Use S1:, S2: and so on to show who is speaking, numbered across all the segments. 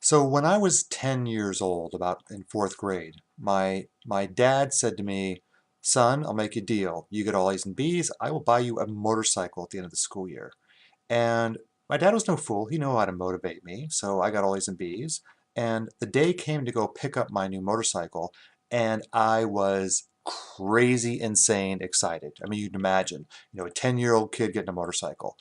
S1: So when I was 10 years old, about in fourth grade, my dad said to me, "Son, I'll make you a deal. You get all A's and B's, I will buy you a motorcycle at the end of the school year." And my dad was no fool. He knew how to motivate me, so I got all A's and B's. And the day came to go pick up my new motorcycle, and I was crazy, insane excited. I mean, you'd imagine, a 10-year-old kid getting a motorcycle.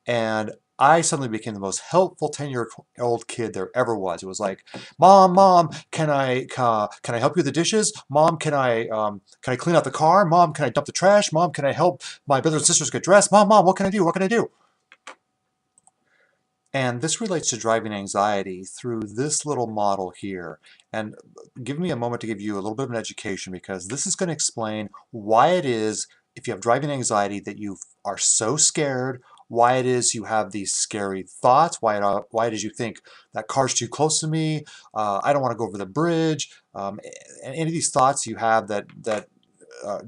S1: And I suddenly became the most helpful 10-year-old kid there ever was. It was like, Mom, can I help you with the dishes? Mom, can I clean out the car? Mom, can I dump the trash? Mom, can I help my brothers and sisters get dressed? Mom, what can I do? What can I do?" And this relates to driving anxiety through this little model here. And give me a moment to give you a little bit of an education, because this is going to explain why it is, if you have driving anxiety, that you are so scared, why it is you have these scary thoughts, why it is you think that car's too close to me, I don't want to go over the bridge, and any of these thoughts you have that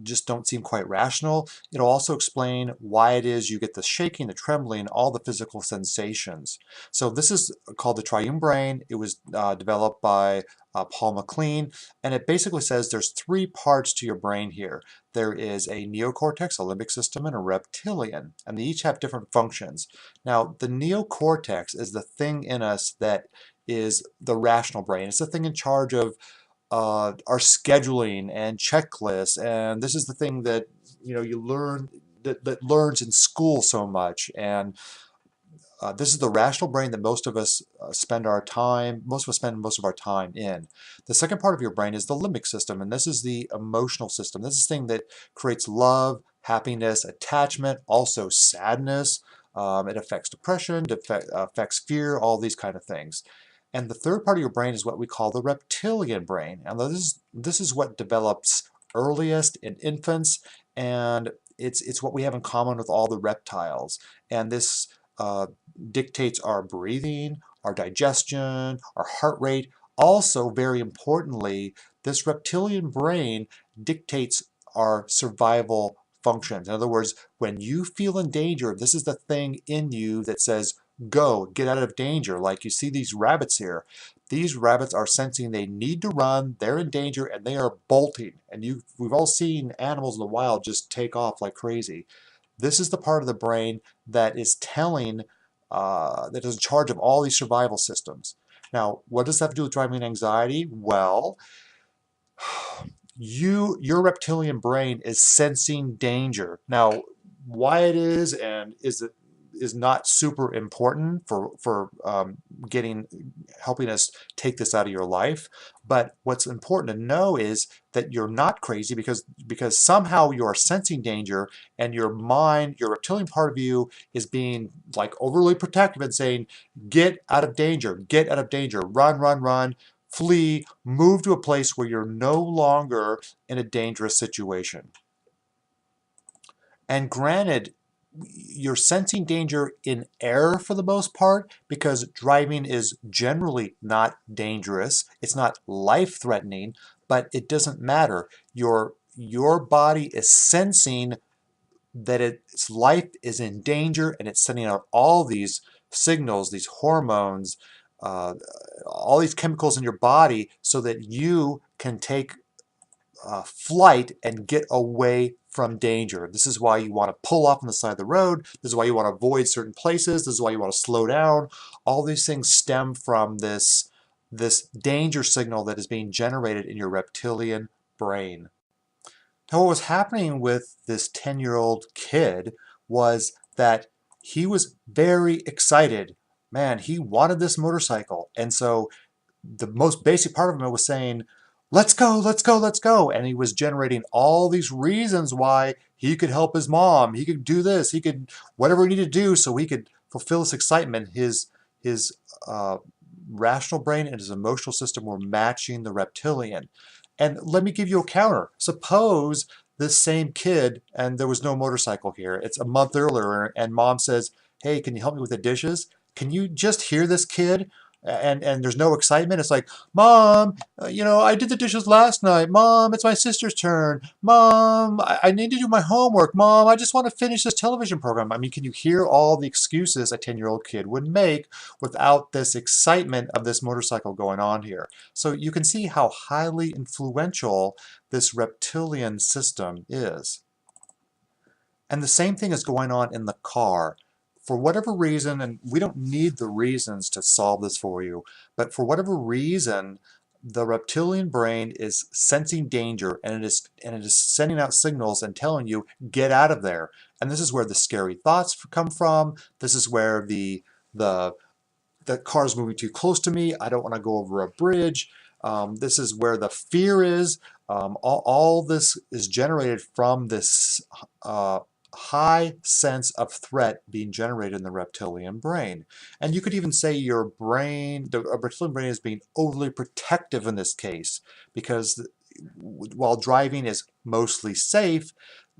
S1: just don't seem quite rational. It'll also explain why it is you get the shaking, the trembling, all the physical sensations. So this is called the triune brain. It was developed by Paul MacLean, and it basically says there's three parts to your brain here. There is a neocortex, a limbic system, and a reptilian, and they each have different functions. Now, the neocortex is the thing in us that is the rational brain. It's the thing in charge of our scheduling and checklists, and this is the thing that you learn, that learns in school so much. And this is the rational brain that most of us spend most of our time in. The second part of your brain is the limbic system, and this is the emotional system. This is the thing that creates love, happiness, attachment, also sadness. It affects depression, affects fear, all these kind of things. And the third part of your brain is what we call the reptilian brain. And this is what develops earliest in infants, and it's what we have in common with all the reptiles. And this dictates our breathing, our digestion, our heart rate. Also, very importantly, this reptilian brain dictates our survival functions. In other words, when you feel in danger, this is the thing in you that says, go, get out of danger. Like you see these rabbits here. These rabbits are sensing they need to run, they're in danger, and they are bolting. And we've all seen animals in the wild just take off like crazy. This is the part of the brain that is that is in charge of all these survival systems. Now, what does that have to do with driving anxiety? Well, your reptilian brain is sensing danger. Now, why it is and is not super important for helping us take this out of your life. But what's important to know is that you're not crazy, because somehow you're sensing danger, and your mind, your reptilian part of you, is being like overly protective and saying, get out of danger, run, flee, move to a place where you're no longer in a dangerous situation. And granted, you're sensing danger in air for the most part, because driving is generally not dangerous. It's not life-threatening, but it doesn't matter. Your body is sensing that its life is in danger, and it's sending out all these signals, these hormones, uh, all these chemicals in your body, so that you can take flight and get away from danger. This is why you want to pull off on the side of the road. This is why you want to avoid certain places. This is why you want to slow down. All these things stem from this danger signal that is being generated in your reptilian brain. Now, what was happening with this 10-year-old kid was that he was very excited. Man, he wanted this motorcycle. And so the most basic part of him was saying, let's go, let's go, let's go. And he was generating all these reasons why he could help his mom. He could do this. He could, whatever he needed to do so he could fulfill this excitement. His rational brain and his emotional system were matching the reptilian. And let me give you a counter. Suppose this same kid, and there was no motorcycle here, it's a month earlier, and mom says, hey, can you help me with the dishes? Can you just hear this kid and there's no excitement. It's like, Mom, I did the dishes last night. Mom, it's my sister's turn. Mom, I need to do my homework. Mom, I just want to finish this television program. I mean, can you hear all the excuses a 10-year-old kid would make without this excitement of this motorcycle going on here? So you can see how highly influential this reptilian system is. And the same thing is going on in the car. For whatever reason, and we don't need the reasons to solve this for you, but for whatever reason, the reptilian brain is sensing danger, and it is sending out signals and telling you, get out of there. And this is where the scary thoughts come from. This is where the car's moving too close to me. I don't want to go over a bridge. This is where the fear is. All this is generated from this high sense of threat being generated in the reptilian brain. And you could even say your brain, the reptilian brain, is being overly protective in this case, because while driving is mostly safe,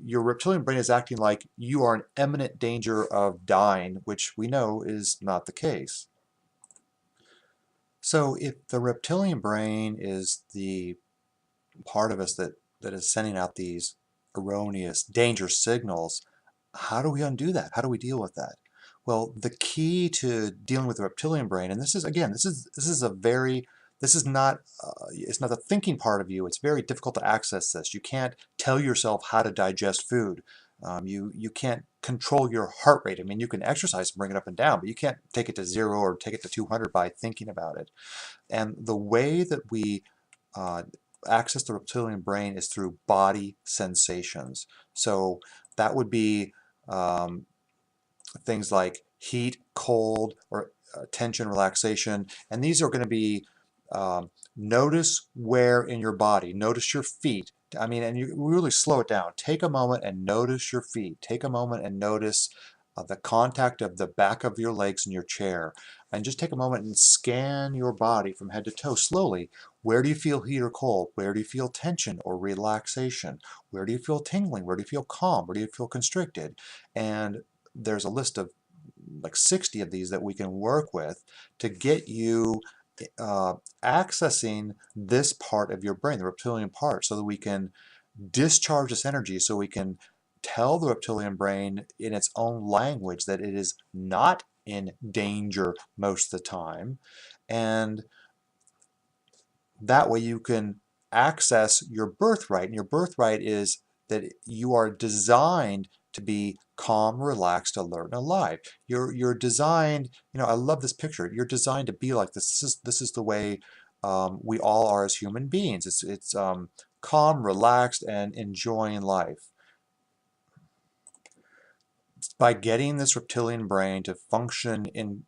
S1: your reptilian brain is acting like you are in imminent danger of dying, which we know is not the case. So if the reptilian brain is the part of us that is sending out these erroneous danger signals, how do we undo that? How do we deal with that? Well, the key to dealing with the reptilian brain, and this is, again, this is a very, this is not, it's not the thinking part of you. It's very difficult to access this. You can't tell yourself how to digest food. You can't control your heart rate. I mean, you can exercise and bring it up and down, but you can't take it to 0 or take it to 200 by thinking about it. And the way that we access the reptilian brain is through body sensations. So that would be things like heat, cold, or tension, relaxation. And these are going to be notice where in your body, notice your feet. I mean, and you really slow it down. Take a moment and notice your feet. Take a moment and notice the contact of the back of your legs in your chair. And just take a moment and scan your body from head to toe slowly. Where do you feel heat or cold? Where do you feel tension or relaxation? Where do you feel tingling? Where do you feel calm? Where do you feel constricted? And there's a list of like 60 of these that we can work with to get you accessing this part of your brain, the reptilian part, so that we can discharge this energy, so we can tell the reptilian brain in its own language that it is not in danger most of the time. And that way you can access your birthright. And your birthright is that you are designed to be calm, relaxed, alert, and alive. You're designed, I love this picture. You're designed to be like this. This is the way we all are as human beings. It's calm, relaxed, and enjoying life. By getting this reptilian brain to function in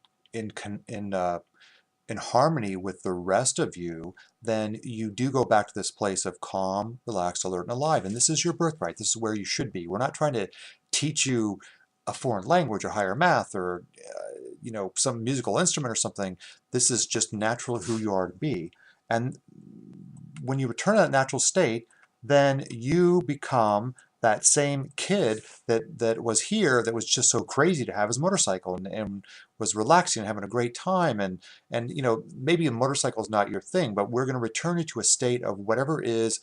S1: harmony with the rest of you, then you do go back to this place of calm, relaxed, alert, and alive. And this is your birthright. This is where you should be. We're not trying to teach you a foreign language or higher math or some musical instrument or something. This is just naturally who you are to be. And when you return to that natural state, then you become that same kid that was here, that was just so crazy to have his motorcycle and was relaxing and having a great time. And maybe a motorcycle is not your thing, but we're going to return you to a state of whatever is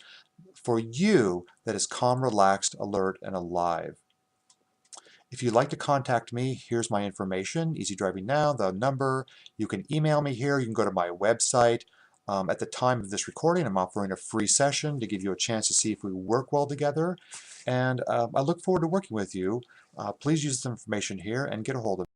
S1: for you that is calm, relaxed, alert, and alive. If you'd like to contact me, here's my information, Easy Driving Now, the number. You can email me here. You can go to my website. At the time of this recording, I'm offering a free session to give you a chance to see if we work well together. And I look forward to working with you. Please use this information here and get a hold of me.